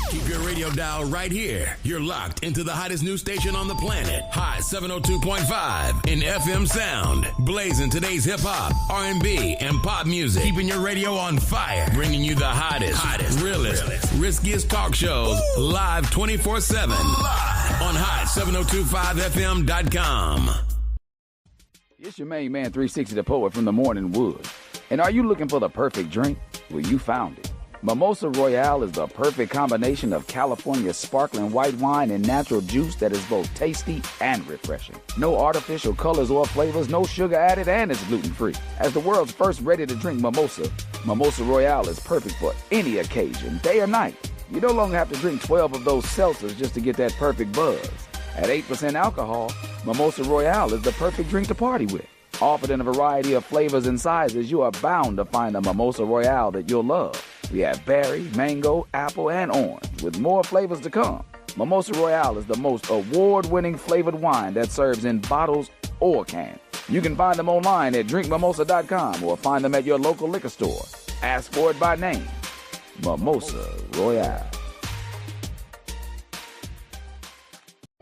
Keep your radio dial right here. You're locked into the hottest news station on the planet. Hot 702.5 in FM sound. Blazing today's hip-hop, R&B, and pop music. Keeping your radio on fire. Bringing you the hottest, realest, riskiest talk shows live 24/7 on hot7025fm.com. It's your main man, 360 the Poet from the Morning Wood. And are you looking for the perfect drink? Well, you found it. Mimosa Royale is the perfect combination of California sparkling white wine and natural juice that is both tasty and refreshing. No artificial colors or flavors, no sugar added, and it's gluten-free. As the world's first ready-to-drink mimosa, Mimosa Royale is perfect for any occasion, day or night. You no longer have to drink 12 of those seltzers just to get that perfect buzz. At 8% alcohol, Mimosa Royale is the perfect drink to party with. Offered in a variety of flavors and sizes, you are bound to find a Mimosa Royale that you'll love. We have berry, mango, apple, and orange, with more flavors to come. Mimosa Royale is the most award-winning flavored wine that serves in bottles or cans. You can find them online at drinkmimosa.com or find them at your local liquor store. Ask for it by name. Mimosa Royale.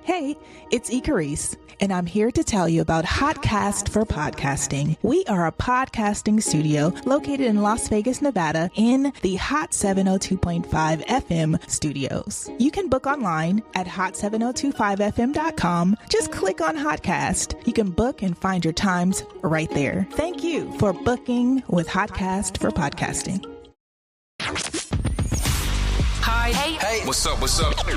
Hey, it's Carrice, and I'm here to tell you about Hotcast for Podcasting. We are a podcasting studio located in Las Vegas, Nevada, in the Hot 702.5 FM studios. You can book online at hot7025fm.com. Just click on Hotcast. You can book and find your times right there. Thank you for booking with Hotcast for Podcasting. Hi. Hey. What's up?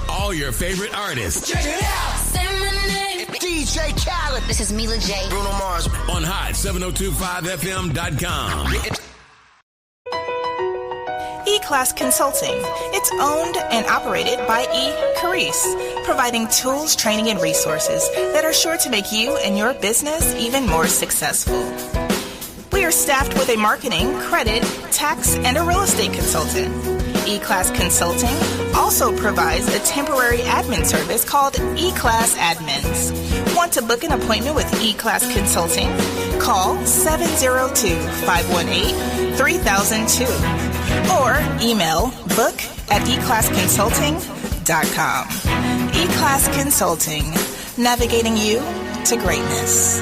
All your favorite artists. Check it out. Say my name. DJ Khaled. This is Mila J. Bruno Mars. On hot7025fm.com. E-Class Consulting. It's owned and operated by Carrice, providing tools, training, and resources that are sure to make you and your business even more successful. We are staffed with a marketing, credit, tax, and a real estate consultant. E-Class Consulting also provides a temporary admin service called E-Class Admins. Want to book an appointment with E-Class Consulting? Call 702-518-3002 or email book@eclassconsulting.com. E-Class Consulting, navigating you to greatness.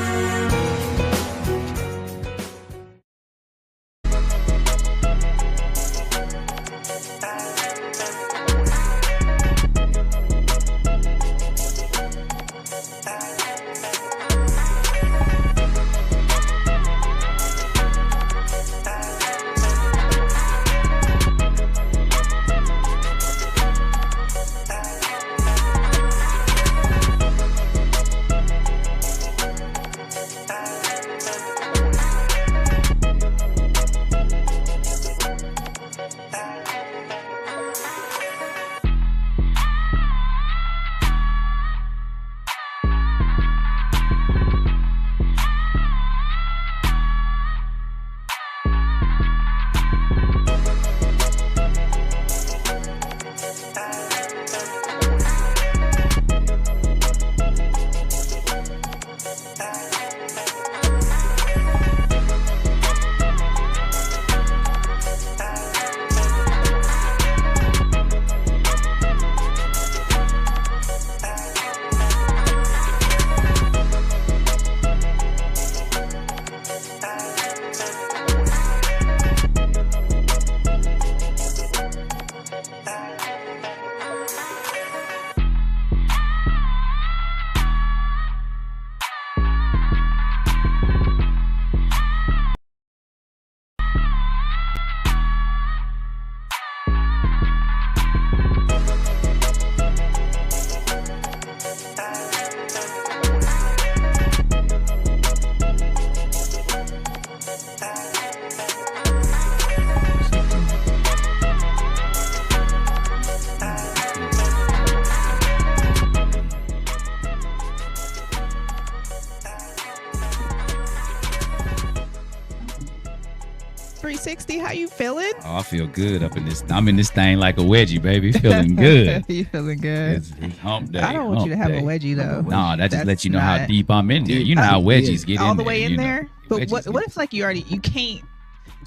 How you feeling? Oh, I feel good up in this. I'm in this thing like a wedgie, baby. Feeling good. You feeling good? It's hump day. I don't want you to have a wedgie though. No, that just lets you know how deep I'm in there. You know how wedgies get all in the way there, in there. But what if like you can't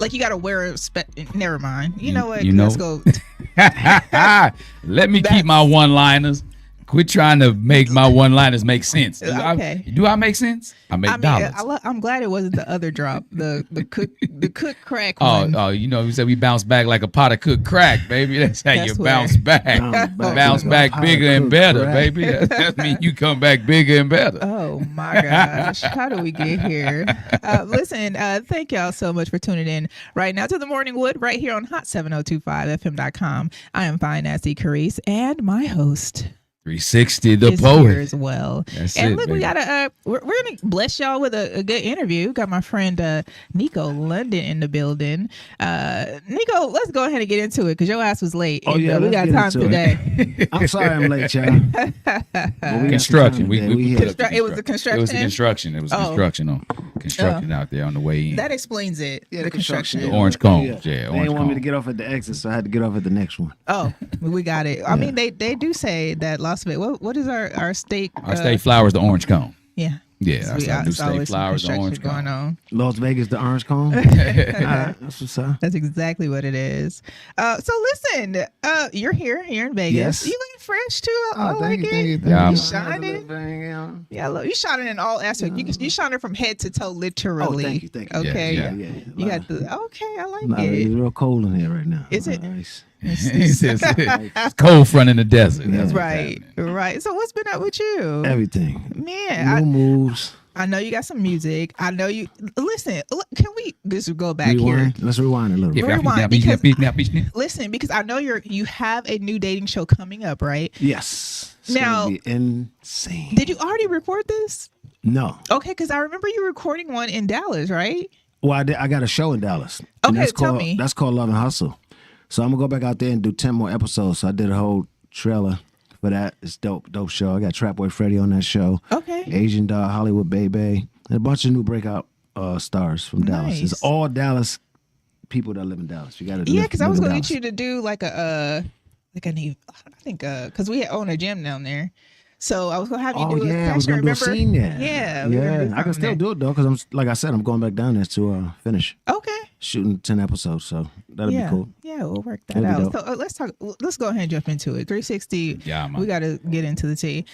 Like you got to wear a never mind. You know what? You know? Let's go. Let me keep my one-liners. Quit trying to make my one-liners make sense. Okay. Do I make sense? I make dollars. I'm glad it wasn't the other drop, the cook crack one. Oh, you know, we said we bounce back like a pot of cooked crack, baby. That's how you bounce back. Bounce back bigger and better, baby. That means you come back bigger and better. Oh my gosh. How do we get here? Listen, thank y'all so much for tuning in right now to the Morning Wood right here on hot7025fm.com. I am Fine Nasty Carrice and my host 360 the is poet here as well. That's and it, look, baby. we got we're gonna bless y'all with a good interview. Got my friend NIKKO London in the building. NIKKO, let's go ahead and get into it because your ass was late. Oh yeah, we got time today. I'm sorry I'm late, y'all. Construction. It was a construction. It was construction. It was construction out there on the way in. That explains it. Yeah, the construction. The orange cones. Yeah, They orange didn't want me to cones. get off at the exit, so I had to get off at the next one. Oh, we got it. I mean, they do say that Las Vegas. What is our state? Our state flower is the orange cone. Yeah. Yeah, our new state flower is the orange going cone. on. Las Vegas, the orange cone. All right, that's what's up. That's exactly what it is. So listen, you're here in Vegas. Yes. You looking fresh too. I like Thank it. you. Yeah. You shining. Yeah, look, you shining in all aspects. You shining from head to toe, literally. Oh, thank you. Okay. Yeah. You got the. Okay, I like It's it. real cold in here right now. Is it? Nice. It's cold front in the desert. That's what's Right, happening. right. So what's been up with you, Everything. man? New moves. I know you got some music. I know you. Listen, can we just go back here? Rewind. Let's rewind a little bit. Rewind, because- Listen, because I know you have a new dating show coming up, right? Yes. It's Now- gonna be insane. Did you already record this? No. Okay, because I remember you recording one in Dallas, right? Well, I got a show in Dallas. And Okay, that's tell called, me. That's called Love and Hustle. So I'm gonna go back out there and do 10 more episodes. So I did a whole trailer for that. It's dope show. I got Trap Boy Freddy on that show. Okay. Asian Dog, Hollywood Baby, and a bunch of new breakout stars from Dallas. Nice. It's all Dallas people that live in Dallas. You got to Yeah, because I was going to Dallas. get you to do like I think because we own a gym down there. So I was going to have you Oh do a yeah, I was session, gonna do a remember? scene there. Yeah. we were gonna do I can still something do it though, because like I said, I'm going back down there to finish there. Okay. shooting 10 episodes. So that'll Yeah. be cool. Yeah, we'll work that That'll be out. dope. So let's go ahead and jump into it. 360. Yeah, man. We got to get into the tea.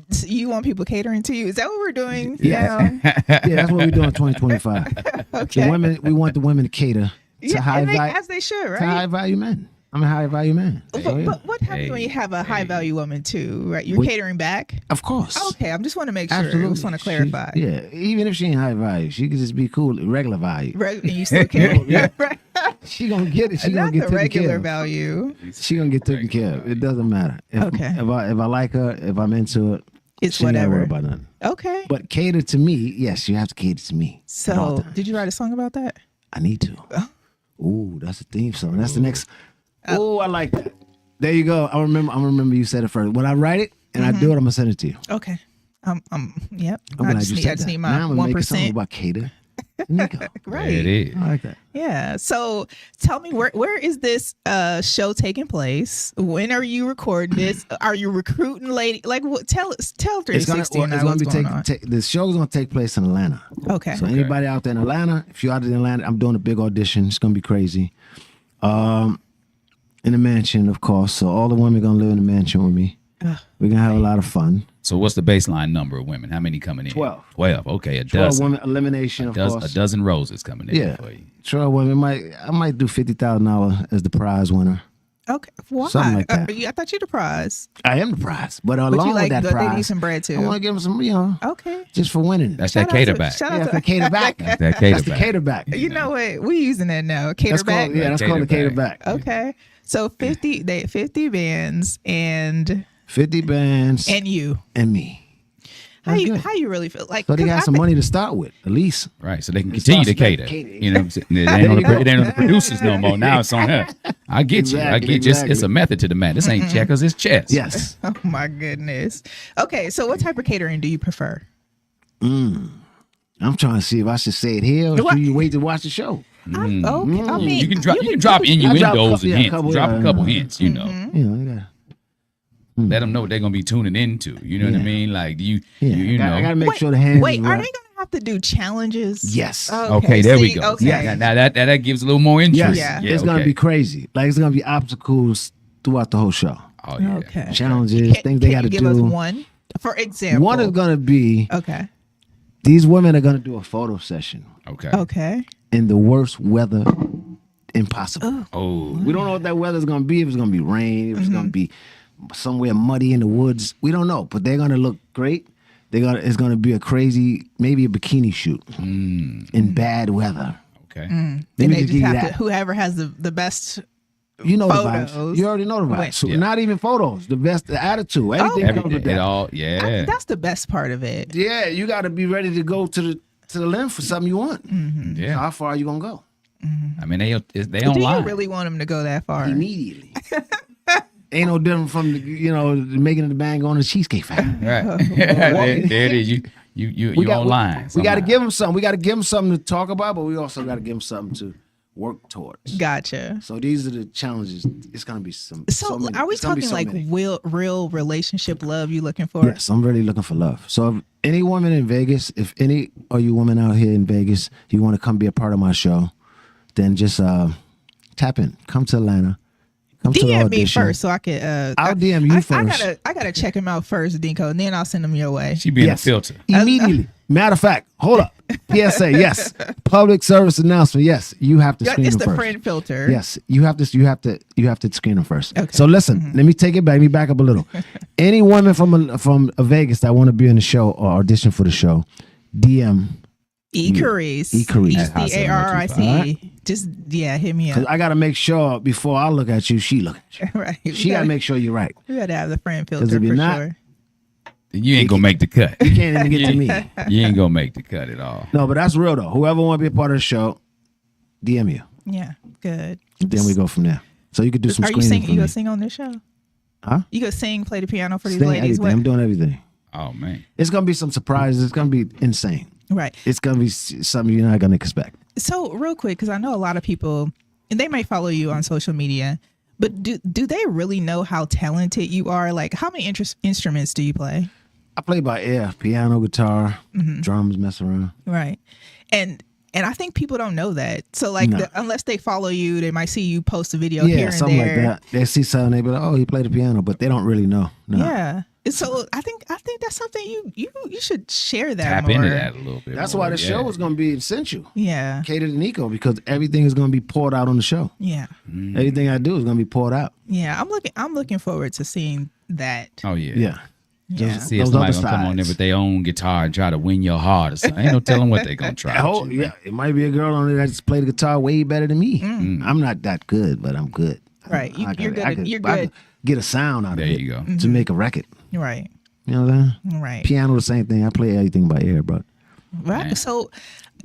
So you want people catering to you? Is that what we're doing? Yeah. Yeah, that's what we do in 2025. Okay. The women, we want the women to cater to Yeah, high and value, as they should, to right? high value men. I'm a high value man. But, So, yeah. but what happens when you have a high value woman too, right? You're catering back. Of course. Okay, I just want to make sure. Absolutely. I just want to clarify. Yeah, even if she ain't high value, she could just be cool, regular value. Right, and you still can. Yeah. Right. She gonna get it. She Not gonna get the taken care regular of. value. She gonna get taken care of. It doesn't matter. Okay. If I like her, if I'm into it, It's she ain't gotta worry whatever. about nothing. Okay. But cater to me, yes, you have to cater to me. at all So, times. did you write a song about that? I need to. Ooh, that's a theme song. That's the next. Oh, I like that. There you go. I remember you said it first. When I write it and I do it, I'm gonna send it to you. Okay. Yep. I'm I glad just you need, said I just that. need Now my I'm gonna make a song 1%. about cater. NIKKO. Right. There it is. I like that. Yeah. So tell me where is this show taking place? When are you recording this? Are you recruiting lady? Like what? Tell 360 what's going on. The show's gonna take place in Atlanta. Okay. So anybody out there in Atlanta, if you're out in Atlanta, I'm doing a big audition. It's gonna be crazy. In the mansion, of course. So all the women gonna live in the mansion with me. We're gonna have a lot of fun. So what's the baseline number of women? How many coming in? 12. 12. Okay, a 12 dozen. women elimination, of course. A dozen roses coming in Yeah. for you. 12 women. I might do $50,000 as the prize winner. Okay. Why? Something like that. I thought you the prize. I am the prize, but But along you like with that they need prize, some bread too. I want to give them some, Okay. just for winning. That's Shout that out cater to- back. shout out That's to- the cater back. That's that cater That's the back. cater back. You know what? We using that now. Cater That's back. called, yeah, that's called the Cater cater back. back. Okay. So 50 bands and 50 bands you. and me. How That's you good. how you really feel like? So they 'cause got I some think- money to start with, at least. Right, so they can It's continue to not cater. spectating. You know what I'm saying? It ain't on the producers no more. Now it's on her. I get you. I Exactly, get you. It's a exactly. method to the man. This ain't checkers, it's chess. Yes. Oh my goodness. Okay, so what type of catering do you prefer? I'm trying to see if I should say it here or What? should you wait to watch the show? Okay, I mean, You can drop innuendos and a hints. couple, Drop a yeah. couple hints, you know. You know, you got Let them know what they're gonna be tuning into. You know what I Yeah. mean? Like you I know. gotta make sure the hands Wait, is are right. they gonna have have to do challenges? Yes. Okay, there we go. Okay. Yeah. Now that gives a little more interest. Yes. It's gonna be crazy. Like it's gonna be obstacles throughout the whole show. Oh yeah. Okay. Challenges, things they got to do. Give us one, for example. One is gonna be these women are gonna do a photo session. Okay. In the worst weather impossible. Oh. We don't know what that weather's gonna be. If it's gonna be rain, if it's gonna be somewhere muddy in the woods. We don't know, but they're gonna look great. It's gonna be a crazy, maybe a bikini shoot in bad weather. Okay. And they just have to, whoever has the best. You know photos. the vibes. You already know the vibes. So not even photos. The best, the attitude. Everything comes with that. That's the best part of it. Yeah, you got to be ready to go to the length for something you want. Yeah. So how far are you gonna go? I mean, they Do you really want them to go that far? Immediately. Ain't no different from making the bang on the Cheesecake Factory. Right. there it is. You online. We got to give them something. We got to give them something to talk about, but we also got to give them something to work towards. Gotcha. So these are the challenges. It's gonna be some. So are we talking like real relationship love you looking for? Yes, I'm really looking for love. So if any woman in Vegas, if any of you women out here in Vegas, you want to come be a part of my show, then just tap in. Come to Atlanta. Come to the DM audition. me first so I could. I'll DM you first. I gotta check him out first, Dinko, and then I'll send him your way. She be in a filter immediately. Matter of fact, hold up. PSA, yes. Public service announcement. Yes, you have to screen it's them the first. friend filter. Yes, you have to screen them first. Okay. So listen, let me take it back. Let me back up a little. Any woman from Vegas that want to be in the show or audition for the show, DM Carrice. Carrice. Carrice. Just hit me up. I gotta make sure before I look at you, she look at you. Right. She gotta make sure you're right. You gotta have the friend filter for sure. You ain't gonna make the cut. You can't even get to me. You ain't gonna make the cut at all. No, but that's real though. Whoever want to be a part of the show, DM you. Yeah, good. And then we go from there. So you could do some screening. Are you singing? You gonna sing on this show? Huh? You gonna sing, play the piano for these Sing ladies? everything. I'm doing everything. Oh man, it's gonna be some surprises. It's gonna be insane. Right. It's gonna be something you're not gonna expect. So real quick, because I know a lot of people, and they may follow you on social media, but do they really know how talented you are? Like, how many instruments do you play? I play by ear, piano, guitar, drums, mess around. Right. And I think people don't know that. So like, unless they follow you, they might see you post a video here and something there. like that. They see something, they be like, "Oh, he played the piano," but they don't really know. No. Yeah. So I think that's something you should share that. Tap more. into that a little bit. That's why the show is going to be essential. Yeah. Catered to NIKKO because everything is going to be poured out on the show. Yeah. Everything I do is going to be poured out. Yeah. I'm looking forward to seeing that. Oh yeah. Yeah. Just see if somebody gonna come on there with their own guitar and try to win your heart or something. Ain't no telling what they gonna try. It might be a girl on there that just played the guitar way better than me. I'm not that good, but I'm good. Right. You're good. I could get a sound out of it. There you go. To make a record. Right. You know what I'm saying? Right. Piano, the same thing. I play everything by ear, bro. Right. Man. So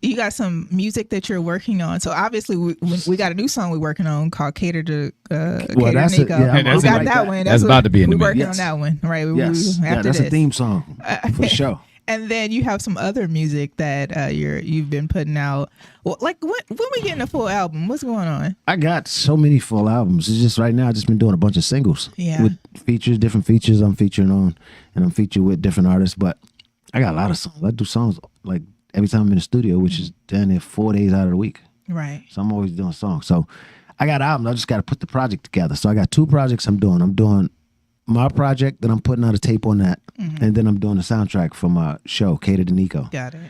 you got some music that you're working on. So obviously we got a new song we're working on called "Cater to NIKKO." Yeah, we got that one. That's about to be in the We're working on that one, right? Yes. That's a theme song for the show. And then you have some other music that you've been putting out. Well, like when we getting a full album? What's going on? I got so many full albums. It's just right now. I've just been doing a bunch of singles. Yeah. With features, different features I'm featuring on, and I'm featured with different artists. But I got a lot of songs. I do songs like every time I'm in the studio, which is down there 4 days out of the week. Right. So I'm always doing songs. So I got albums. I just got to put the project together. So I got 2 projects I'm doing. I'm doing my project, then I'm putting out a tape on that, and then I'm doing the soundtrack for my show, Catered to NIKKO. Got it.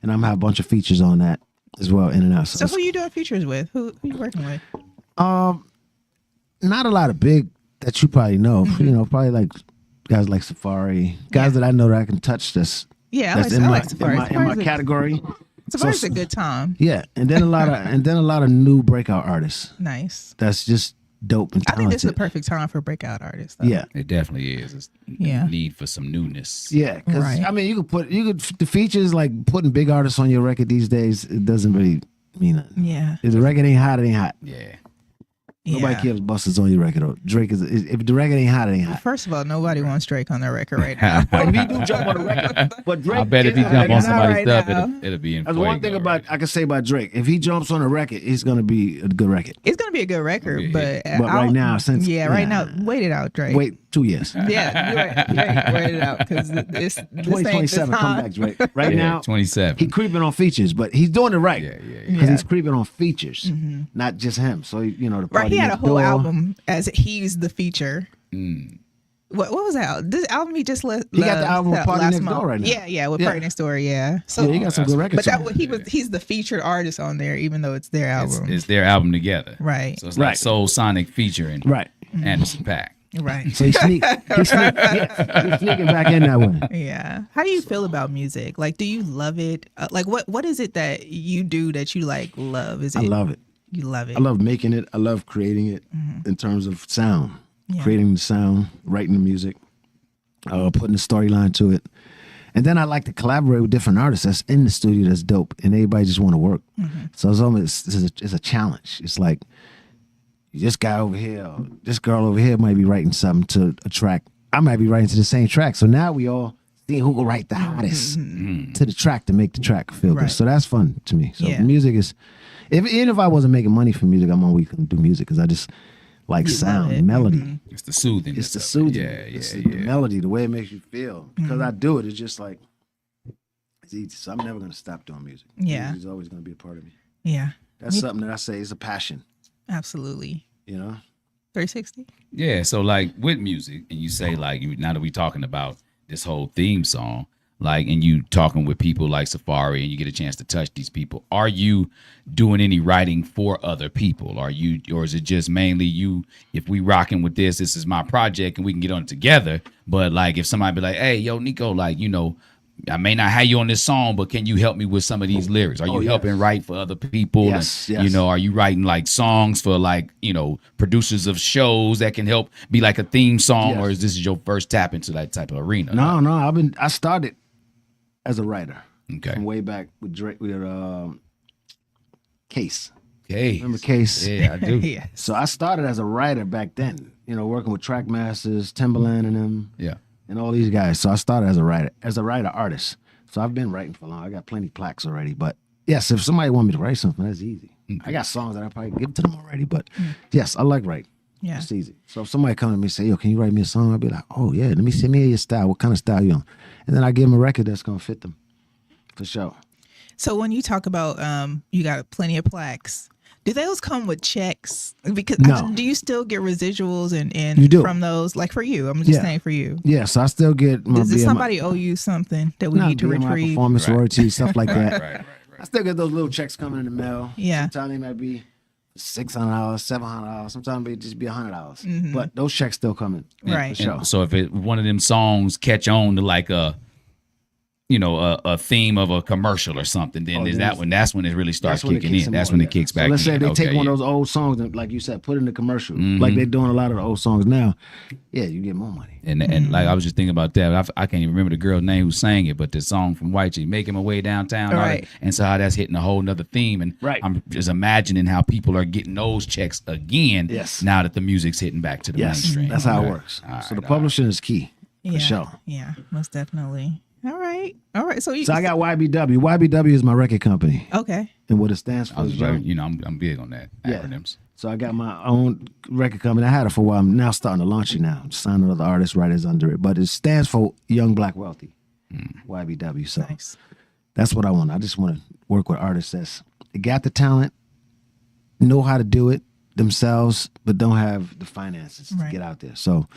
And I'm gonna have a bunch of features on that as well, in and out. So who you doing features with? Who you working with? Not a lot of big that you probably know. You know, probably like guys like Safari, guys that I know that I can touch this. Yeah, that's I like Safari. In my category. Safari's a good time. Yeah, and then a lot of new breakout artists. Nice. That's just dope and talented. I think this is the perfect time for breakout artists, though. Yeah, it definitely is. It's need for some newness. Yeah, because I mean, you could the features like putting big artists on your record these days. It doesn't really mean nothing. Yeah, if the record ain't hot, it ain't hot. Yeah, Nobody cares if Busta's on your record. Though. Drake if the record ain't hot, it ain't hot. First of all, nobody wants Drake on their record right now. If he do jump on the record, but Drake, I bet if he jump on somebody's stuff, it'll be in. That's one thing I can say about Drake. If he jumps on a record, it's gonna be a good record. It's gonna be a good record, but right now, right now, wait it out, Drake. Wait 2 years. Yeah, you're right. Wait it out because this 2027. Come back, Drake. Right now, 27. He creeping on features, but he's doing it right. Because he's creeping on features, not just him. So the party he had a whole door. album as he's the feature. What was that? This album he just let. He got the album with Party Next Door right now. Yeah, with Party Next Door. Yeah, so he got some good records. But he's the featured artist on there, even though it's their album. It's their album together, right? So it's like Soul Sonic featuring Anderson .Paak. Right. So he's sneaking back in that one. Yeah. How do you feel about music? Like, do you love it? Like, what is it that you do that you love? I love it. You love it. I love making it. I love creating it in terms of sound. Creating the sound, writing the music, putting the storyline to it. And then I like to collaborate with different artists that's in the studio that's dope, and everybody just want to work. So it's a challenge. It's like, this guy over here, or this girl over here might be writing something to a track. I might be writing to the same track. So now we all see who will write the hottest to the track to make the track feel good. So that's fun to me. So music is, even if I wasn't making money from music, I'm always going to do music because I just like sound, melody. It's the soothing. It's the soothing. It's the melody, the way it makes you feel. Because I do it, it's just like, it's easy. So I'm never going to stop doing music. Yeah. Music's always going to be a part of me. Yeah. That's something that I say is a passion. Absolutely. 360. Yeah. So like with music, and you say like, now that we're talking about this whole theme song, like, and you talking with people like Safari and you get a chance to touch these people, are you doing any writing for other people? Or is it just mainly you, if we rocking with this is my project and we can get on it together? But like, if somebody be like, hey, yo, Nikko, like, I may not have you on this song, but can you help me with some of these lyrics? Are you helping write for other people? Yes. Are you writing like songs for like, producers of shows that can help be like a theme song? Or is this your first tap into that type of arena? No, I started as a writer. Okay. From way back with Drake, with Case. Case. Remember Case? Yeah, I do. Yeah. So I started as a writer back then, working with Trackmasters, Timbaland and them. Yeah. And all these guys. So I started as a writer artist. So I've been writing for long. I got plenty of plaques already. But yes, if somebody want me to write something, that's easy. Okay. I got songs that I probably give to them already. But yes, I like writing. Yeah. It's easy. So if somebody come to me and say, yo, can you write me a song? I'll be like, oh yeah, let me send me your style. What kind of style you on? And then I give them a record that's gonna fit them. For sure. So when you talk about you got plenty of plaques, do those come with checks? Because do you still get residuals and from those? Like for you, I'm just saying for you. Yes, I still get my Does somebody owe you something that we need to retrieve? Performance royalties, stuff like that. Right. I still get those little checks coming in the mail. Yeah. Sometimes they might be $600, $700. Sometimes it just be $100. But those checks still coming. Right. For sure. So if one of them songs catch on to like a theme of a commercial or something, then that's when it really starts kicking in. That's when it kicks back in. Let's say they take one of those old songs and, like you said, put it in the commercial. Like they're doing a lot of the old songs now. Yeah, you get more money. And like I was just thinking about that. I can't even remember the girl's name who sang it, but the song from White Chick, Making My Way Downtown. Right. And so how that's hitting a whole nother theme. And I'm just imagining how people are getting those checks again now that the music's hitting back to the mainstream. That's how it works. So the publishing is key. For sure. Yeah, most definitely. All right. So I got YBW. YBW is my record company. Okay. And what it stands for is I'm big on that acronyms. So I got my own record company. I had it for a while. I'm now starting to launch it now. Signing other artists, writers under it. But it stands for Young Black Wealthy. YBW. So that's what I want. I just want to work with artists that's got the talent, know how to do it themselves, but don't have the finances to get out there. So,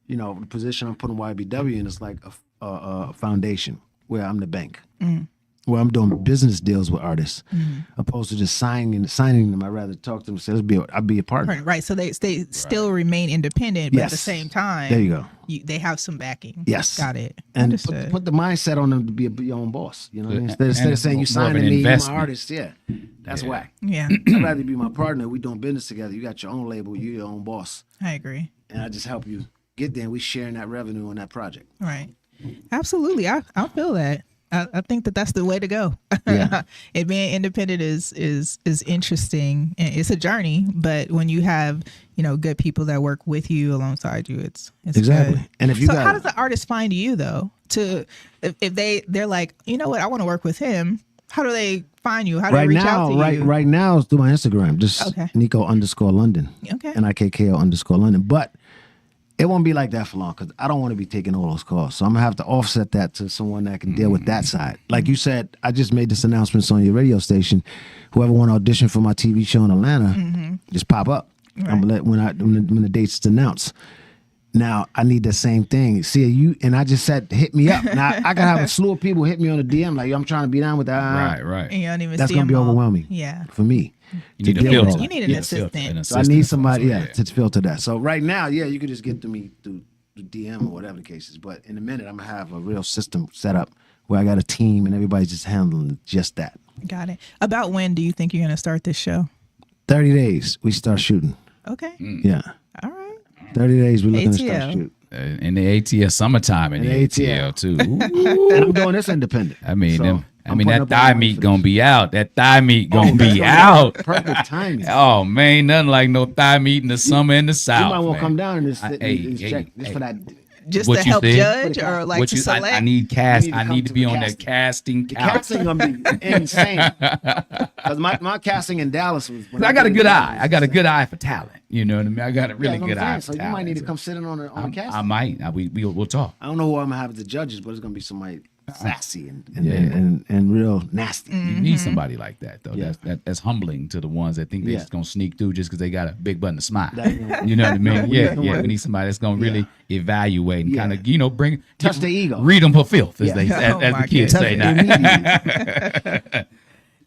the position I'm putting YBW in is like a foundation where I'm the bank, where I'm doing business deals with artists, opposed to just signing them. I'd rather talk to them and say, I'll be a partner. Right. So they still remain independent, but at the same time, there you go. They have some backing. Yes. Got it. And put the mindset on them to be your own boss. You know what I mean? Instead of saying you signing me, you're my artist. Yeah. That's whack. Yeah. I'd rather be my partner. We doing business together. You got your own label. You're your own boss. I agree. And I just help you get there and we sharing that revenue on that project. Right. Absolutely. I feel that. I think that's the way to go. Yeah. And being independent is interesting, and it's a journey. But when you have good people that work with you alongside you, it's exactly. Good. And if you how does the artist find you though? If they're like, you know what, I want to work with him. How do they find you? How do they reach out to you? Right now, it's through my Instagram, just NIKKO_London. Okay. NIKKO_London. But it won't be like that for long because I don't want to be taking all those calls. So I'm going to have to offset that to someone that can deal with that side. Like you said, I just made this announcement on your radio station. Whoever want to audition for my TV show in Atlanta, just pop up. Right. I'm going to let when the date's announced. Now, I need the same thing. See, you and I just said, hit me up. Now, I can have a slew of people hit me on the DM like, yo, I'm trying to be down with that. Right. And you don't even That's see going to be them all. overwhelming for me. You need a filter. You need an assistant. So I need somebody, to filter that. So right now, you could just get to me through DM or whatever the case is. But in a minute, I'm going to have a real system set up where I got a team and everybody's just handling just that. Got it. About when do you think you're going to start this show? 30 days, we start shooting. Okay. Yeah. All right. 30 days, we're looking to start shooting. In the ATL, summertime in the ATL too. And I'm doing this independent. I mean, that thigh meat gonna be out. That thigh meat gonna be out. Perfect timing. Oh man, nothing like no thigh meat in the summer in the South. You might want to come down and just check for that. Just to help judge or like to select? I need cast. I need to be on that casting couch. The casting gonna be insane. Because my casting in Dallas was. I got a good eye. I got a good eye for talent. You know what I mean? I got a really good eye for so talent. You might need to come sit in on the casting. I might. We'll talk. I don't know who I'm gonna have as the judges, but it's gonna be somebody sassy and real nasty. You need somebody like that though. Yeah. That's humbling to the ones that think they're just gonna sneak through just because they got a big button to smile. You know what I mean? We need somebody that's gonna really evaluate and kind of bring touch the ego, read them for filth, as the kids say now.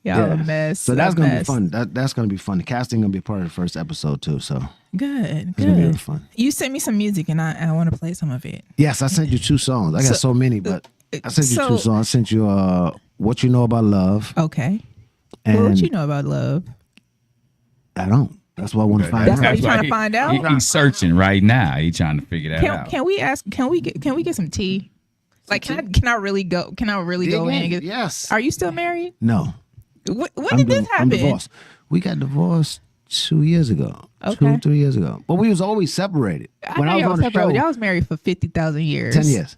Y'all a mess. So that's gonna be fun. That's gonna be fun. The casting gonna be part of the first episode too. So good. It's gonna be really fun. You sent me some music and I want to play some of it. Yes, I sent you 2 songs. I got so many, but I sent you 2 songs. I sent you What You Know About Love. Okay. And what you know about love? I don't. That's what I want to find out. That's what you're trying to find out? He's searching right now. He's trying to figure that out. Can we get some tea? Like can I really go go in and get Yes. Are you still married? No. When did this happen? I'm divorced. We got divorced 2 years ago. Okay. 2-3 years ago. But we was always separated. When I was on the show, y'all was married for 50,000 years. 10 years.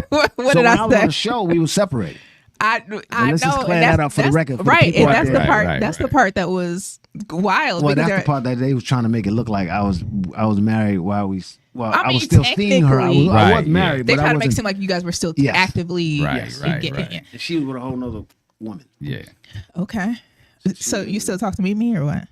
what so did when I was say? on the show, we were separated. I let's know. just clear that up for the record. For right, the and that's the part. Right, that's the part that was wild. Well, that's the part that they was trying to make it look like I was married while we. Well, I was still seeing her. I was married, they but tried to make it seem like you guys were still actively. Right. And she was with a whole nother woman. Yeah. Okay. So you still talk to Mimi or what?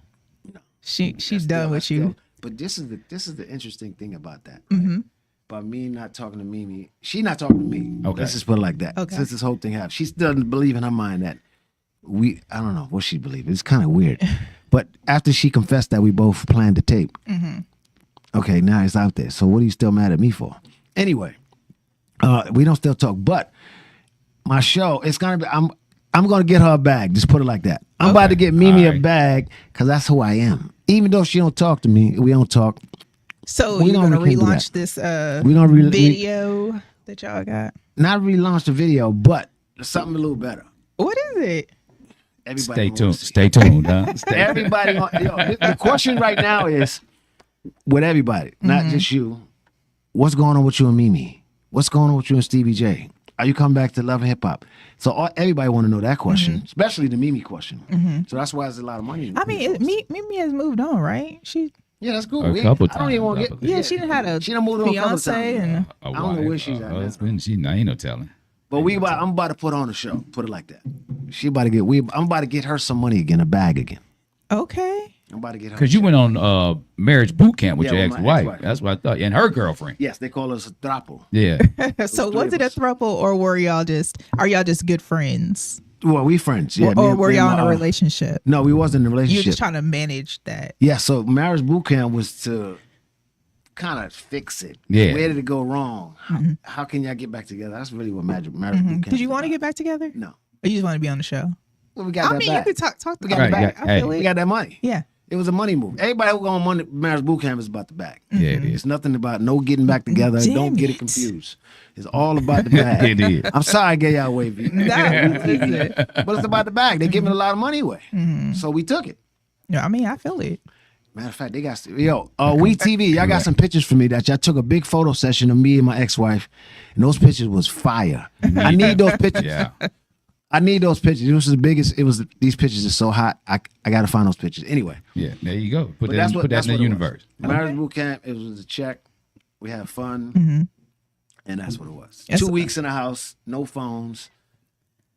No. She's done with you. But this is the interesting thing about that. Mm-hmm. By me not talking to Mimi, she not talking to me. Okay. Let's just put it like that. Okay. Since this whole thing happened, she still doesn't believe in her mind that I don't know what she believes. It's kind of weird. But after she confessed that we both planned the tape, okay, now it's out there. So what are you still mad at me for? Anyway, we don't still talk. But my show, it's gonna be. I'm gonna get her a bag. Just put it like that. I'm about to get Mimi a bag because that's who I am. Even though she don't talk to me, we don't talk. So you're gonna relaunch this video that y'all got? Not relaunch the video, but something a little better. What is it? Everybody Stay tuned. Huh? Everybody. The question right now is with everybody, not just you. What's going on with you and Mimi? What's going on with you and Stevie J? Are you coming back to Love and Hip Hop? So everybody want to know that question, especially the Mimi question. So that's why there's a lot of money. I mean, Mimi has moved on, right? Yeah, that's cool. A couple times. I don't even want to get. Yeah, she done had a She done moved on a couple times. fiance and I don't know where she's at. Husband, ain't no telling. But I'm about to put on a show. Put it like that. She about to get. I'm about to get her some money again, a bag again. Okay. I'm about to get her. Because you went on marriage boot camp with your with my ex-wife. ex-wife. That's what I thought. And her girlfriend. Yes, they call us a throuple. Yeah. So was it a throuple or are y'all just good friends? Well, we friends. Yeah. Or were y'all in a relationship? No, we wasn't in a You relationship. were just trying to manage that. Yeah, so marriage boot camp was to kind of fix it. Yeah. Where did it go wrong? How can y'all get back together? That's really what marriage boot camp Did you want to get back together? No. Or you just want to be on the show? Well, we got that You back. could talk to got them that back. back. I feel We it. got that money. Yeah. It was a money move. Everybody who go on marriage boot camp is about the bag. Yeah, it is. It's nothing about no getting back together. Damn Don't get it. it confused. It's all about the bag. It is. I'm sorry I gave y'all away, V. No, listen. But it's about the bag. They're giving a lot of money away. So we took it. No, I mean, I feel it. Matter of fact, they got We TV. Y'all got some pictures for me that y'all took a big photo session of me and my ex-wife, and those pictures was fire. I need those pictures. Yeah. I need those pictures. It was the biggest. These pictures are so hot. I got to find those pictures anyway. Yeah, there you go. Put But that in the it universe. was. Marriage boot camp. It was a check. We had fun, and that's what it was. Yes. 2 weeks in the house, no phones,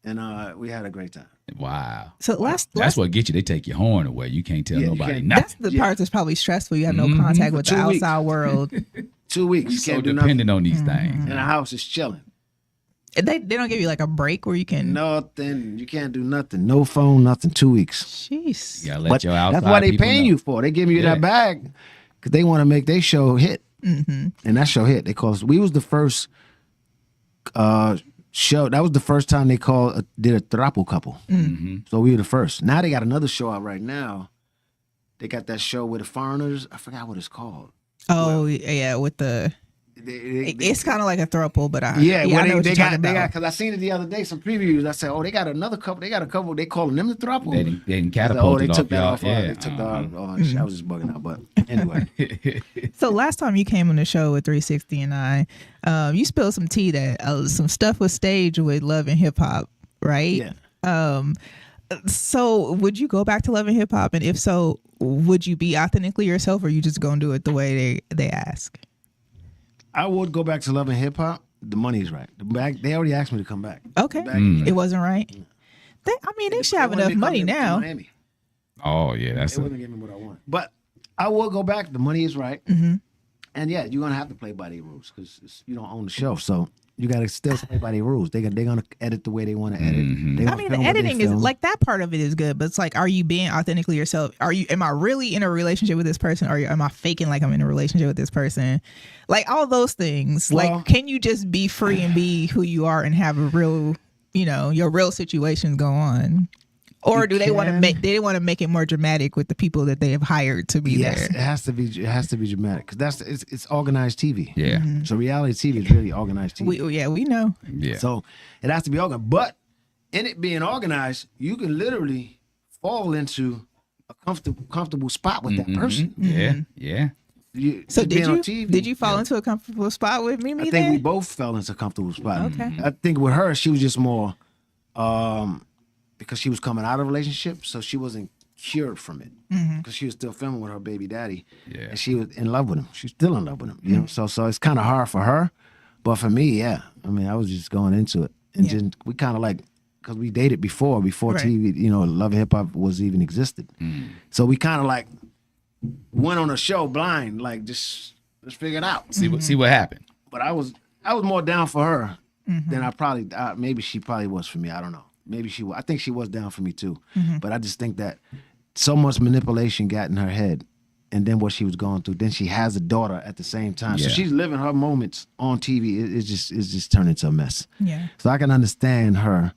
and we had a great time. Wow. So That's what gets you. They take your horn away. You can't tell Yeah, you nobody can't- nothing. that's the part that's probably stressful. You have no contact with the 2 weeks. outside world. 2 weeks. You So can't do nothing. dependent on these things. And the house is chilling. They don't give you like a break where you can. Nothing. You can't do nothing. No phone. Nothing. 2 weeks. Jeez. You gotta let But your outside that's why they people paying know. you for. They giving you Yeah. that bag because they want to make their show hit, and that show hit. They called us. We was the first show. That was the first time they did a throuple couple. So we were the first. Now they got another show out right now. They got that show with the foreigners. I forgot what it's called. Oh yeah, with the. It's kind of like a throuple, but I know what they you're got talking about. because I seen it the other day. Some previews. I said, oh, they got another couple. They got a couple. They calling them the throuple. They didn't I said, catapult they it took off that y'all. off. Yeah. They took that off. Oh, I was just bugging out. But anyway. So last time you came on the show with 360 and I, you spilled some tea that some stuff was staged with Love and Hip Hop, right? Yeah. So would you go back to Love and Hip Hop, and if so, would you be authentically yourself, or you just gonna do it the way they ask? I would go back to Love and Hip Hop. The money's right. They already asked me to come back. Okay, it wasn't right. They should have enough money now. Miami. Oh yeah, that's They wouldn't give me what I want. But I will go back. The money is right. And yeah, you're gonna have to play by their rules because you don't own the show, so you gotta still play by their rules. They're gonna edit the way they want to edit. They I gonna mean, film the what they editing is film. like that part of it is good, but it's like, are you being authentically yourself? Am I really in a relationship with this person, or am I faking like I'm in a relationship with this person? Like all those things. Well- like, can you just be free and be who you are and have a real, your real situations go on? Or do they want to make it more dramatic with the people that they have hired to be Yes, there? it has to be dramatic because it's organized TV. Yeah. So reality TV is really organized TV. We know. Yeah. So it has to be organized. But in it being organized, you can literally fall into a comfortable spot with that person. Yeah. Yeah. So being on did you fall into a comfortable spot with Mimi I think then? we both fell into a comfortable spot. Okay. I think with her, she was just more because she was coming out of a relationship, so she wasn't cured from it because she was still filming with her baby daddy, and she was in love with him. She's still in love with him, you know. So it's kind of hard for her, but for me, yeah. I mean, I was just going into it, and just we kind of like because we dated before Right. TV, Love and Hip Hop was even existed. So we kind of like went on a show blind, like just let's figure it out. See what happened. But I was more down for her than maybe she probably was for me. I don't know. Maybe I think she was down for me too. But I just think that so much manipulation got in her head, and then what she was going through. Then she has a daughter at the same time, so Yeah. she's living her moments on TV. It's just turned into a mess. Yeah. So I can understand her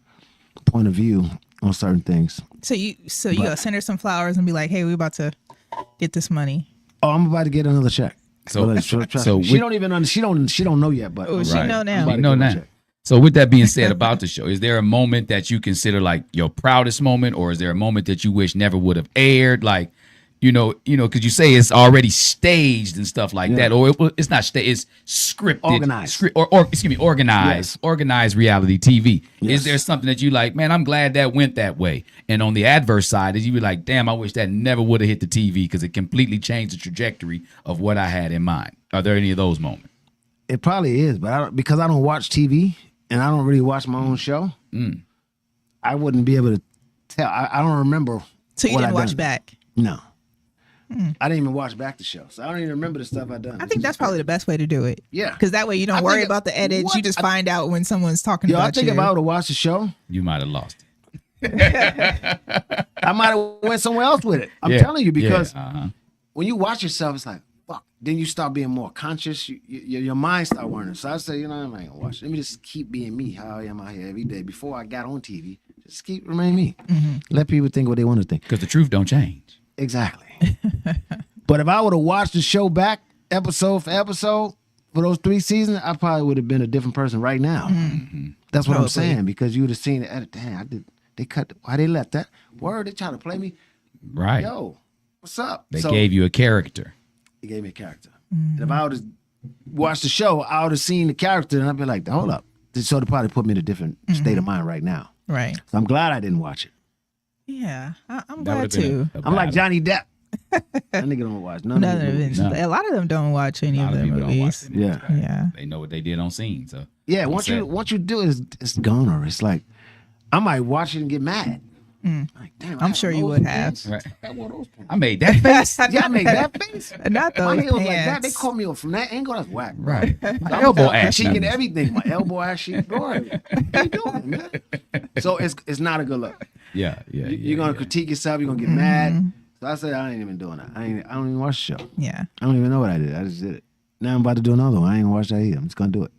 point of view on certain things. So you gotta send her some flowers and be like, hey, we about to get this money. Oh, I'm about to get another check. So- Trust so me. She with- don't even she don't know yet. But Oh, she Right. know now. I'm about to You know get now. another check. So with that being said about the show, is there a moment that you consider like your proudest moment, or is there a moment that you wish never would have aired? Like, because you say it's already staged and stuff like that, or it's not staged, it's scripted, Organized. organized, Yes. organized reality TV. Yes. Is there something that you like, man, I'm glad that went that way? And on the adverse side, is you be like, damn, I wish that never would have hit the TV because it completely changed the trajectory of what I had in mind. Are there any of those moments? It probably is, but because I don't watch TV and I don't really watch my own show, I wouldn't be able to tell. I don't remember. So you what didn't I watch done. back. No. I didn't even watch back the show, so I don't even remember the stuff I done. I think that's probably the best way to do it. Yeah. Because that way you don't I worry think- about the edits. You what? just find out when someone's talking Yo, I about think you. if I would have watched the show, You might have lost it. I might have went somewhere else with it. I'm Yeah. telling you, because Yeah, uh-huh. when you watch yourself, it's like, fuck. Then you start being more conscious. Your mind start wandering. So I say, I'm not gonna watch it. Let me just keep being me, how I am out here every day. Before I got on TV, just remain me. Let people think what they want to think. Because the truth don't change. Exactly. But if I would have watched the show back episode for episode for those 3 seasons, I probably would have been a different person right now. That's what I'm saying, because you would have seen the edit. Damn, they cut. Why they left that? Word, they trying to play me. Right. Yo, what's up? They gave you a character. They gave me a character. And if I would have watched the show, I would have seen the character, and I'd be like, hold up. This sort of probably put me in a different state of mind right now. Right. So I'm glad I didn't watch it. Yeah, I'm That glad would've been too. a I'm like battle. Johnny Depp. That nigga don't watch none of the movies. A lot of them don't watch any A of lot of their people don't watch movies. it. Yeah. Yeah. They know what they did on scene. So Yeah, once you do it, it's gone. Or it's like, I might watch it and get mad. Like, damn, I'm sure you would have. right. I wore those pants. I made that face. Yeah, I made that face. Not My those heels like that. They pants. called me from that angle. That's whack. Right. My elbow ass cheek and numbers. everything. My elbow ass cheek. Go ahead. What you doing, man? So it's not a good look. Yeah. You're gonna critique yourself. You're gonna get mad. So I said I ain't even doing that. I don't even watch the show. Yeah. I don't even know what I did. I just did it. Now I'm about to do another one. I ain't gonna watch that either. I'm just gonna do it.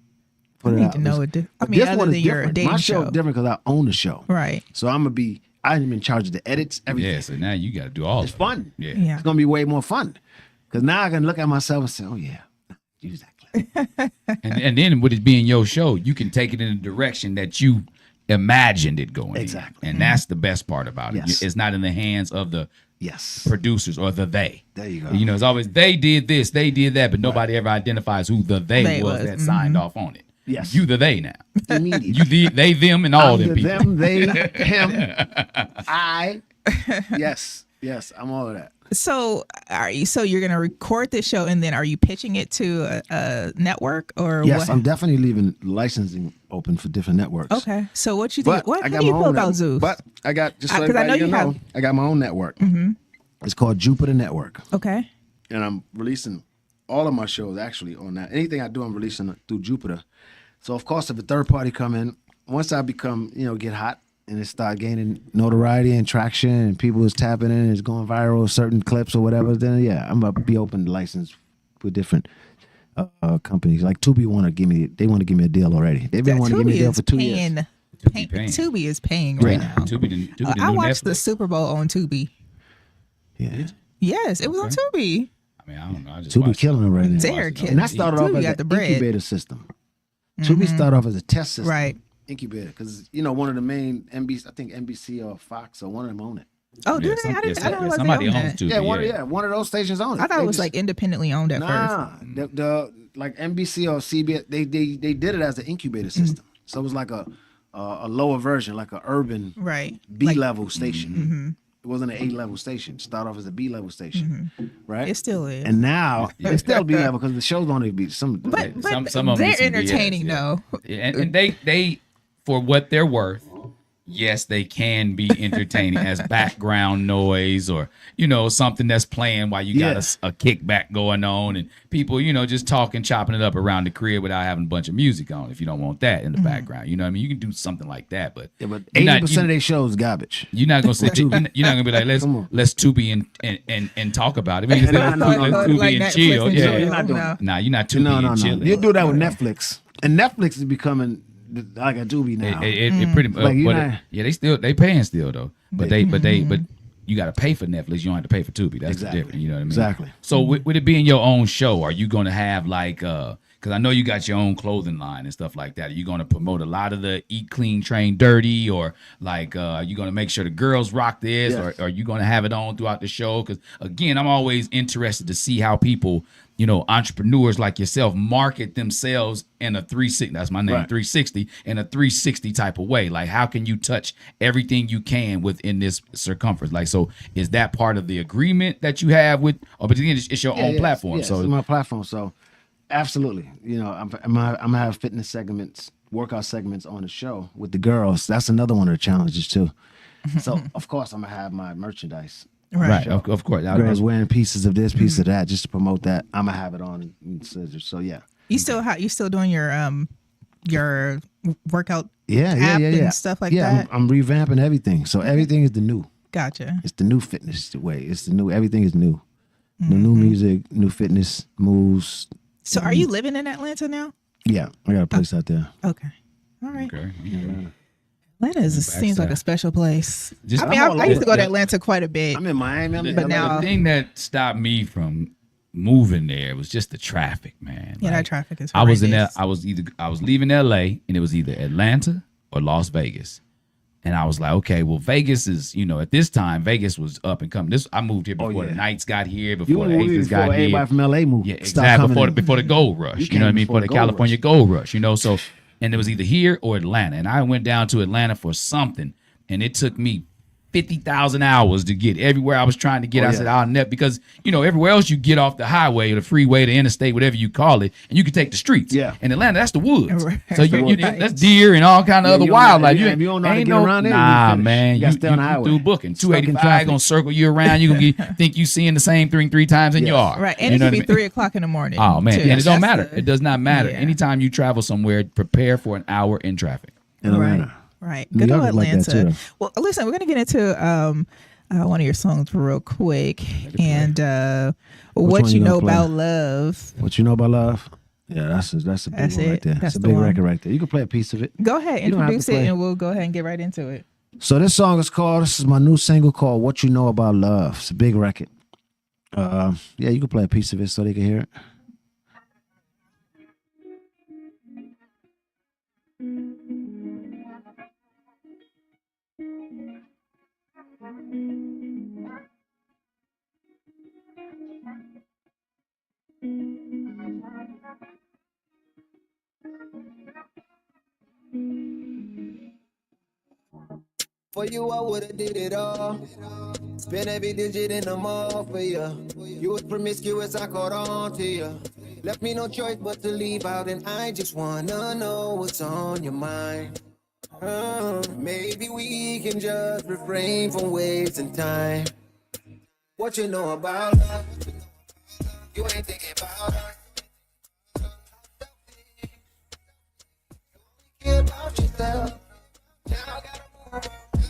Put I it need out. to know it. I But mean, this other one is than your different. dating My show show. is different because I own the show. Right. So I'm in charge of the edits, everything. Yeah. So now you got to do all It's of it. fun. Yeah. Yeah. It's gonna be way more fun. Because now I can look at myself and say, oh yeah, use that clip. And then with it being your show, you can take it in a direction that you imagined it going. Exactly. In. And that's the best part about it. Yes. It's not in the hands of the Yes. producers or the they. There you go. You know, it's always they did this, they did that, but nobody ever identifies who the they was that signed off on it. Yes. You the they now. Immediately. You they them and all them people. Them, they, him, I. Yes, I'm all of that. So you're gonna record this show and then are you pitching it to a network or Yes, what? I'm definitely leaving licensing open for different networks. Okay. So what you think? But I How got do you my feel own about network. Zeus? But I got, just so 'cause I know everybody you know, have- I got my own network. Mm-hmm. It's called Jupiter Network. Okay. And I'm releasing all of my shows actually on that. Anything I do, I'm releasing it through Jupiter. So of course, if a third party come in, once I become, get hot and it start gaining notoriety and traction and people is tapping in and it's going viral, certain clips or whatever, then yeah, I'm gonna be open to license with different companies. Like Tubi want to give me a deal already. They've been wanting to give me a deal for 2 years. Paying. Tubi is paying right now. Tubi the I new watched the Netflix. Super Bowl on Tubi. Yeah, Yes, it was on Tubi. I mean, I don't know. I just Tubi watched killing it. them right now. They're killing And that started off Tubi as got an the bread. incubator system. Tubi started off as a test system. Right. Incubator, because one of the main NBC, I think NBC or Fox or one of them own it. Oh, do Yeah, they? I didn't realize somebody they owned owns that. Tubi. One of those stations own it. I thought They it was just- like independently owned at first. nah. The like NBC or CBS, they did it as an incubator system. So it was like a lower version, like a urban Right. B Like, level station. It wasn't an A level station. It started off as a B level station, right? it still is. And now it's still B level because the shows don't even be some. but Some of them they're is some BS, entertaining yeah. though. And they for what they're worth, yes, they can be entertaining as background noise or something that's playing while you got Yes. a kickback going on and people just talking, chopping it up around the crib without having a bunch of music on. If you don't want that in the background, you know what I mean. You can do something like that, but Yeah, but you're not- 80% of their shows is garbage. You're not gonna sit. You're not gonna be like Come on. let's Tubi and talk about it. I mean, No, no, let's no, Tubi like and Netflix chill. and Yeah, chill. You're not doing No. it. Nah, you're not Tubi No, and chilling. You do that with Netflix, and Netflix is becoming like a Tubi now. It pretty much. Like, you're but not- yeah, they paying still though. But you got to pay for Netflix. You don't have to pay for Tubi. That's Exactly. the difference. You know what I mean? Exactly. So with it being your own show, are you going to have like? Because I know you got your own clothing line and stuff like that. Are you going to promote a lot of the Eat Clean, Train Dirty, or like are you going to make sure the girls rock this, Yes. or are you going to have it on throughout the show? Because again, I'm always interested to see how people, entrepreneurs like yourself, market themselves in a 360. That's my name, Right. 360 in a 360 type of way. Like, how can you touch everything you can within this circumference? Like, so is that part of the agreement that you have with? Or but again, it's your own Yeah, platform. yes, So it's my platform. So absolutely, I'm gonna have fitness segments, workout segments on the show with the girls. That's another one of the challenges too. So of course I'm gonna have my merchandise. right, of course. Girls wearing pieces of this, piece of that, just to promote that. I'm gonna have it on in scissors. So yeah. You still doing your workout Yeah, app yeah. and stuff like yeah, that? I'm revamping everything. So everything is the new. Gotcha. It's the new fitness way. It's the new. Everything is new. The new music, new fitness moves. So are you living in Atlanta now? Yeah, I got a place out there. Okay. All right. Okay. Atlanta seems like a special place. Just- I mean, I used to go to Atlanta quite a bit. I'm in Miami. I'm in But LA. now- the thing that stopped me from moving there was just the traffic, man. Yeah, Like, that traffic is I was in there. horrendous. I was leaving LA, and it was either Atlanta or Las Vegas. And I was like, okay, well, Vegas is, at this time, Vegas was up and coming. I moved here before the Knights got here, before the Aces got here. Everybody from LA moved. Yeah, exactly. Before the gold rush. You know what I mean? Before the California gold rush. So, and it was either here or Atlanta. And I went down to Atlanta for something, and it took me 50,000 hours to get everywhere I was trying to get. I said, I'll never, because, everywhere else you get off the highway or the freeway, the interstate, whatever you call it, and you can take the streets. Yeah. In Atlanta, that's the woods. Right. So that's deer and all kind of other wildlife. You don't know how to ain't get around there. Nah, man. You got to stay on the highway. through booking. Stuck in 285 traffic. going to circle you around. You're going to think you seeing the same thing three times and you are. Right. And it know can be what I mean? 3:00 in the morning. Oh, man. too. And it don't That's matter. It does not matter. Yeah. Anytime you travel somewhere, prepare for an hour in traffic. In Atlanta. Right. New Good old York is like that, Atlanta. too. Well, listen, we're gonna get into one of your songs real quick, and what one you you know gonna play? about love. What you know about love? Yeah, that's a big That's one right it. there. That's It's a the big one. record right there. You can play a piece of it. Go ahead, You don't have to introduce it, play. and we'll go ahead and get right into it. So this song is called. This is my new single called "What You Know About Love." It's a big record. Yeah, you can play a piece of it so they can hear it. For you, I would've did it all. Spend every digit in the mall for you. You was promiscuous, I caught on to you. Left me no choice but to leave out, and I just wanna know what's on your mind. Maybe we can just refrain from wasting time. What you know about love? You ain't thinking about her. Care about yourself. Now I gotta move on.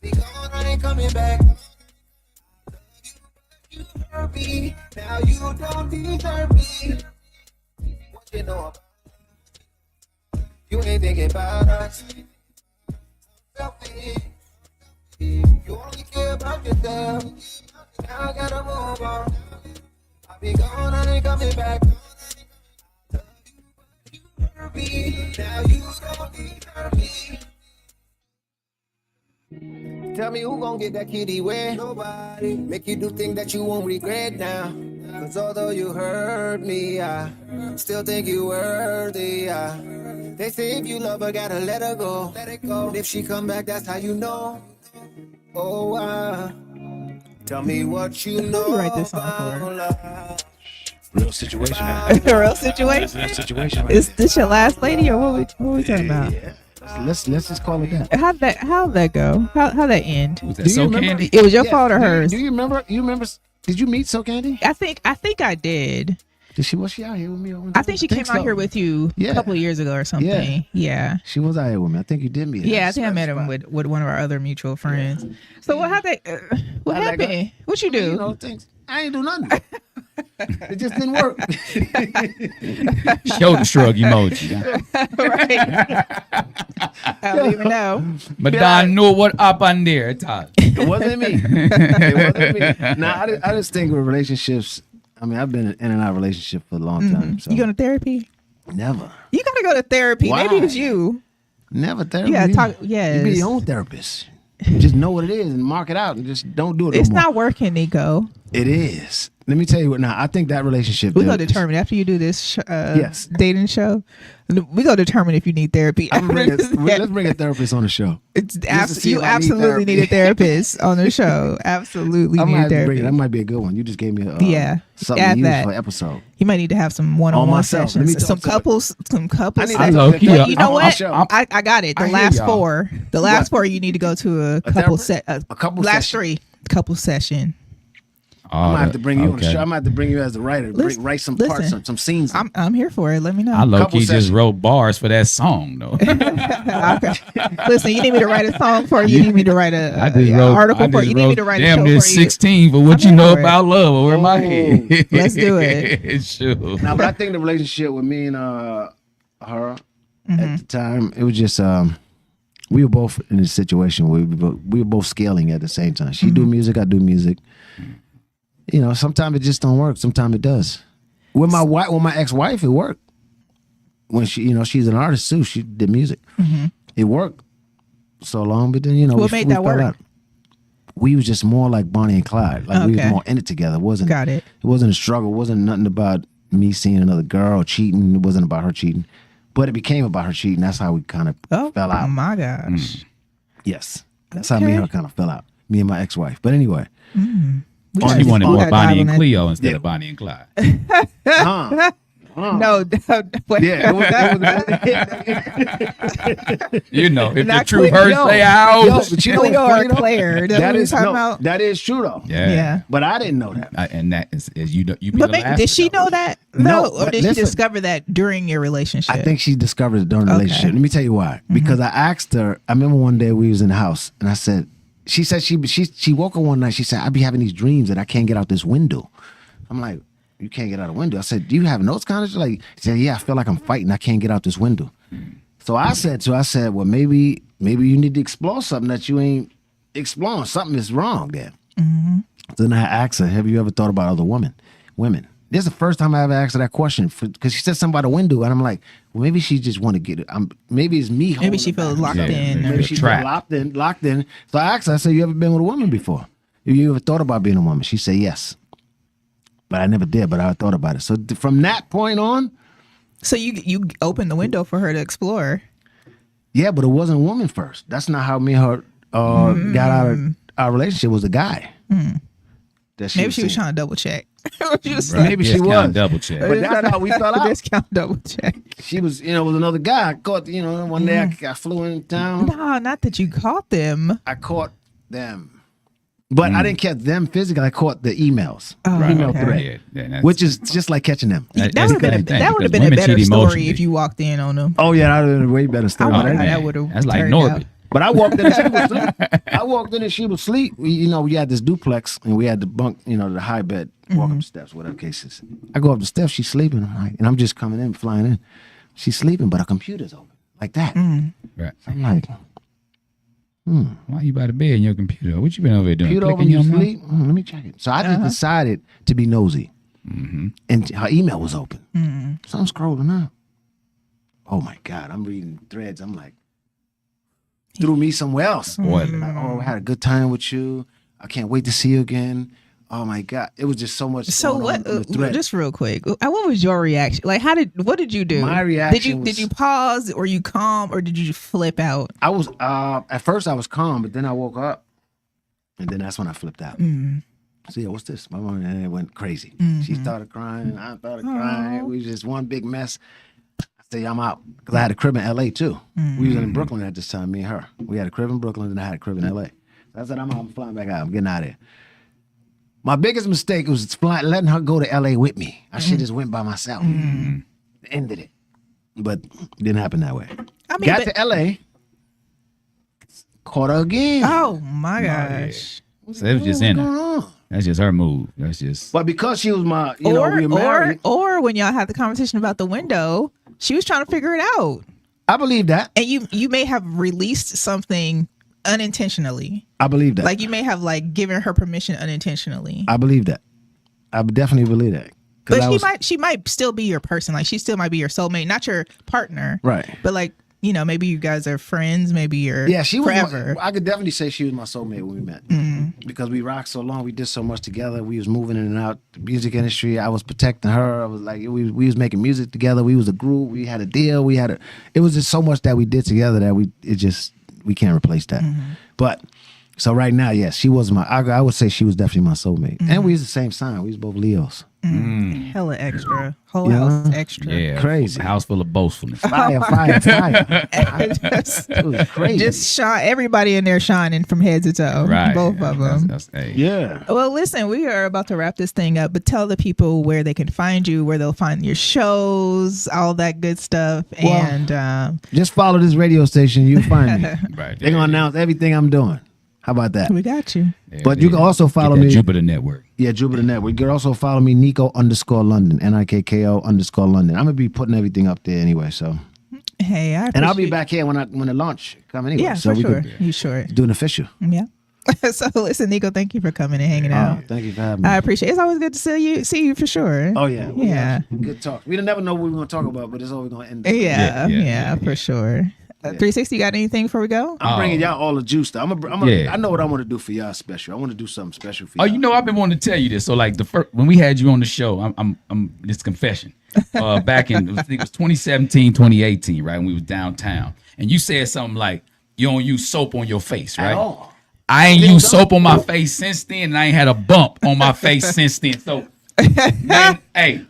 Be gone, I ain't coming back. You hurt me, now you don't deserve me. What you know about? You ain't thinking about us. Selfish. You only care about yourself. Now I gotta move on. I'll be gone, I ain't coming back. You hurt me, now you don't deserve me. Tell me who gon' get that kitty wet? Nobody. Make you do things that you won't regret now. Cause although you hurt me, I still think you worthy. They say if you love her, gotta let her go. Let it go. And if she come back, that's how you know. Oh, tell me what you know. you write this song about for? love. Real situation. Real situation. Real situation. Is this your last lady, or what we talking about? Yeah. Let's just call it that. How'd that go? How'd that end? Was that Do you so remember? candy? It was your fault or Do you- hers? Do you remember? Did you meet So Candy? I think I did. Was she out here with me? I think she came out here with you Yeah. a couple of years ago or something. Yeah. She was out here with me. I think you did meet her. Yeah, I think I met him with one of our other mutual friends. So what happened? What How'd that happened? What you do? You know, things. I ain't do nothing. It just didn't work. Shoulder shrug emoji. Right. I don't even know. But don't know what up on there. It wasn't me. It wasn't me. Nah, I just think with relationships. I mean, I've been in and out of relationship for a long time. So You going to therapy? never, You got to go to therapy. Why? Maybe it's you. never therapy. You got to talk. Yes. You be your own therapist. Just know what it is and mark it out and just don't do it. It's no more. not working, Nico. It is. Let me tell you what. Now, I think that relationship. We're going there to is- determine after you do this Yes. dating show. We're going to determine if you need therapy. I'm gonna let's bring a therapist on the show. It's Just to see you if I need absolutely therapy. need a therapist on the show. Absolutely I might need have to bring therapy. it. That might be a good one. You just gave me a Yeah. something Add to use that. for an episode. You might need to have some one-on-one myself. Let me sessions. talk Some couples I need sessions. to low talk key to up. You know on what? my show. I got it. The I hear last y'all. four. The last four you need to go to a couple therapist? set. A couple last session. three couple session. I might have to bring you on the Okay. show. I might have to bring you as the writer. Write some parts, listen. some scenes. I'm here for it. Let me know. I low Couple key just sessions. wrote bars for that song though. Okay. Listen, you need me to write a song for you. You need me to write a, I just a wrote article I for just you. You need me wrote to write a damn show near for you. 16 for what I'm you here know for it. about love over my head. Let's do it. Sure. Now, but I think the relationship with me and her Mm-hmm. at the time, it was just we were both in a situation where we were both scaling at the same time. She do music, I do music. You know, sometimes it just don't work. Sometimes it does. With my ex-wife, it worked. When she, you know, she's an artist too. She did music. It worked so long, but then, you know, What made that work? We was just more like Bonnie and Clyde. Like we was more in it together. It wasn't. Got it. It wasn't a struggle. It wasn't nothing about me seeing another girl cheating. It wasn't about her cheating, but it became about her cheating. That's how we kind of fell out. Oh my gosh. Yes, that's how me and her kind of fell out. Me and my ex-wife. But anyway. You wanted more Bonnie and Cleo instead of Bonnie and Clyde. No, wait. Yeah, You know, if the Not truth Cleo. hurts, say out. Yo, but you know what's Cleo or funny, though? Claire. That is talking about. that is true though. Yeah. But I didn't know that. And that is you know, you be But the last did she to know. know that? No, No, or but did listen. she discover that during your relationship? I think she discovered it during the Okay. relationship. Let me tell you why. Because I asked her. I remember one day we was in the house, and I said, she said she woke up one night. She said, I be having these dreams that I can't get out this window. I'm like, you can't get out a window. I said, do you have those kind of like? She said, yeah, I feel like I'm fighting. I can't get out this window. So I said to her, I said, well, maybe you need to explore something that you ain't exploring. Something is wrong there. Then I asked her, have you ever thought about other women? This is the first time I ever asked her that question because she said something about a window, and I'm like, well, maybe she just want to get it. Maybe it's me. Maybe she feels locked in. Maybe she trapped. locked in. So I asked her, I said, you ever been with a woman before? Have you ever thought about being a woman? She said, yes. But I never did, but I thought about it. So from that point on. So you opened the window for her to explore. Yeah, but it wasn't a woman first. That's not how me and her got out of our relationship, was a guy. That Maybe she was seeing. trying to double check. Maybe she Discount was. double check. But that's how we fell out. Discount double check. She was, it was another guy. I caught, one day I flew in town. No, not that you caught them. I caught them. But I didn't catch them physically. I caught the emails. Oh, Email okay. thread. Yeah, that's- Which is just like catching them. That that's would have the been thing, that would have because been a women better cheat story emotionally. if you walked in on them. Oh, yeah, that would have been a way better story. I wonder But how I- that would have That's like turned Norbit. out. But I walked in and she was asleep. I walked in and she was asleep. We had this duplex and we had the bunk, the high bed, walk up the steps, whatever the case is. I go up the steps, she's sleeping. And I'm just coming in, flying in. She's sleeping, but her computer's open. Like that. Right. I'm like, Why you by the bed in your computer? What you been over there doing? computer Clicking open, you your mouse? sleep? Let me check it. So I just decided to be nosy. And her email was open. So I'm scrolling up. Oh my God, I'm reading threads. I'm like, threw me somewhere else. What? Like, I had a good time with you. I can't wait to see you again. Oh my God, it was just so much. So going what? on in the thread. Just real quick, what was your reaction? Like, what did you do? My reaction Did you pause? Or you calm? Or did you flip out? I was at first I was calm, but then I woke up, and then that's when I flipped out. So yeah, what's this? My mom and it went crazy. She started crying. I started crying. We was just one big mess. I said, I'm out because I had a crib in L.A. too. We was in Brooklyn at this time. Me and her. We had a crib in Brooklyn, and I had a crib in L.A. So I said, I'm flying back out. I'm getting out of here. My biggest mistake was letting her go to L.A. with me. I should just went by myself. Ended it, but it didn't happen that way. I mean, Got but- to L.A. Caught her again. Oh my gosh! So it was just in What's her. going on? That's just her move. That's just. But because she was my, we were married. Or when y'all had the conversation about the window, she was trying to figure it out, I believe that. and you may have released something unintentionally. I believe that. Like you may have given her permission unintentionally. I believe that. I definitely believe that. 'Cause But she might still be your person. Like she still might be your soulmate, not your partner. Right. But maybe you guys are friends. Maybe you're she was forever. I could definitely say she was my soulmate when we met because we rocked so long. We did so much together. We was moving in and out the music industry. I was protecting her. I was like, we was making music together. We was a group. We had a deal. It was just so much that we did together that we can't replace that. But so right now, yes, she was I would say she was definitely my soulmate. And we was the same sign. We was both Leos. Hella extra. Whole house extra. Yeah. Crazy. A house full of boastfulness. Fire. It was crazy. Just shine everybody in there shining from head to toe. Right. Both of them. Hey. yeah. Well, listen, we are about to wrap this thing up, but tell the people where they can find you, where they'll find your shows, all that good stuff. Well, And just follow this radio station. You'll find me. Right. They're going to announce everything I'm doing. How about that? we got you. There But it you can is. also follow Get that me. Jupiter Network. Yeah, Jupiter Network. You can also follow me, NIKKO_London, NIKKO_London. I'm going to be putting everything up there anyway, so. Hey, I And I'll be appreciate- back here when the launch come anyway. Yeah, so for we sure. could You sure? do an official. Yeah. So listen, Nico, thank you for coming and hanging out. Thank you for having me. I appreciate it. It's always good to see you for sure. Oh yeah, we Yeah. got good talk. We don't never know what we're gonna talk about, but it's always gonna end. Up. Yeah, for sure. 360, got anything before we go? I'm bringing y'all all the juice. Though. Yeah. I know what I want to do for y'all special. I want to do something special for Oh, y'all. you know, I've been wanting to tell you this. So, like when we had you on the show, I'm this confession. Back in I think it was 2017, 2018, right? When we was downtown, and you said something like, "You don't use soap on your face, right?" At all. I ain't used soap on my face since then, and I ain't had a bump on my face since then. So, man, hey,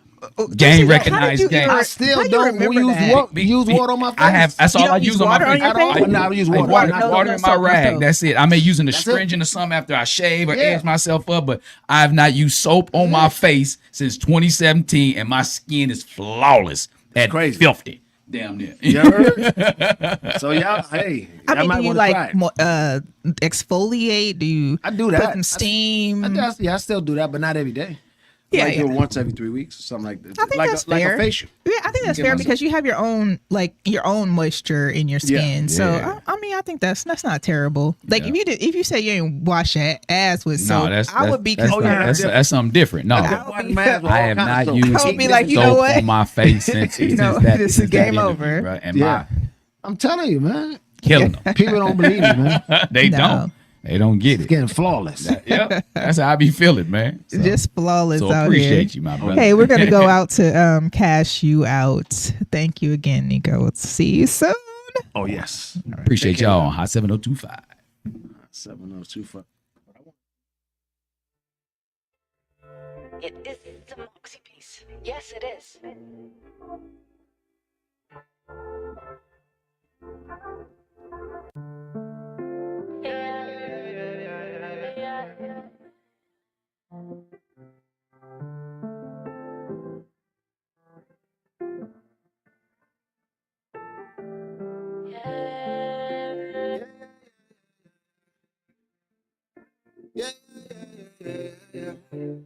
game recognized game. I still How you don't remember use that? use water on my face. I have. That's You all don't I use use on my water on face. your face? No, I use water. Water, Not water in my soap, no rag. soap. That's it. I may use an That's it. astringent or something after I shave or Yeah. edge myself up, but I have not used soap on my face since 2017, and my skin is flawless at crazy. 50. Damn near. You heard? So y'all, hey, I y'all mean, might do you wanna try it. exfoliate? Do you I do put that. some steam? I still do that, but not every day. Yeah, I do it yeah. once every 3 weeks or something like that. I think like that's like fair. a facial. Yeah, I think that's Give fair myself- because you have your own moisture in your skin. Yeah. So Yeah. I mean, I think that's not terrible. Like Yeah. if you say you ain't wash your ass with No, soap, I would be that's, concerned. that's something different. No, I would be- I have not used I would be like, you know soap what? on my face since You know, that, this is since that game interview, over. Right? And Yeah. I'm telling you, man. my killing them. People don't believe me, man. They No. don't. They don't get It's it. getting flawless. Yeah, that's how I be feeling, man. So, Just flawless so out appreciate here. you, my brother. Hey, we're gonna go out to cash you out. Thank you again, Nico. See you soon. Oh yes. Appreciate y'all on Hot 7025. 7025. It is the Moxie piece. Yes, it is.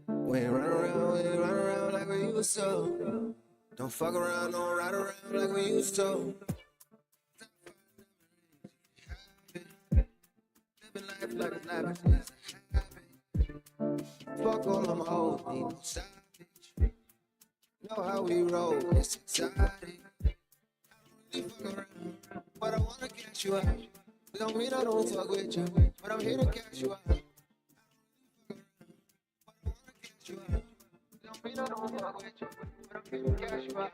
We ain't run around like we used to. Don't fuck around, don't ride around like we used to. Living life like it's lavish. Fuck all them hoes, need no savage. Know how we roll, it's exotic. I don't really fuck around, but I wanna cash you out. Don't mean I don't fuck with you, but I'm here to cash you out. Don't mean I don't fuck with you, but I'm here to cash you out.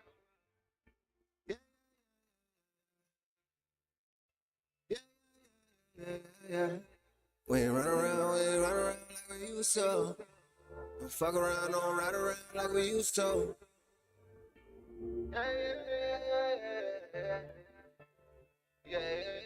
Yeah. We ain't run around like we used to. Don't fuck around, don't ride around like we used to. Yeah.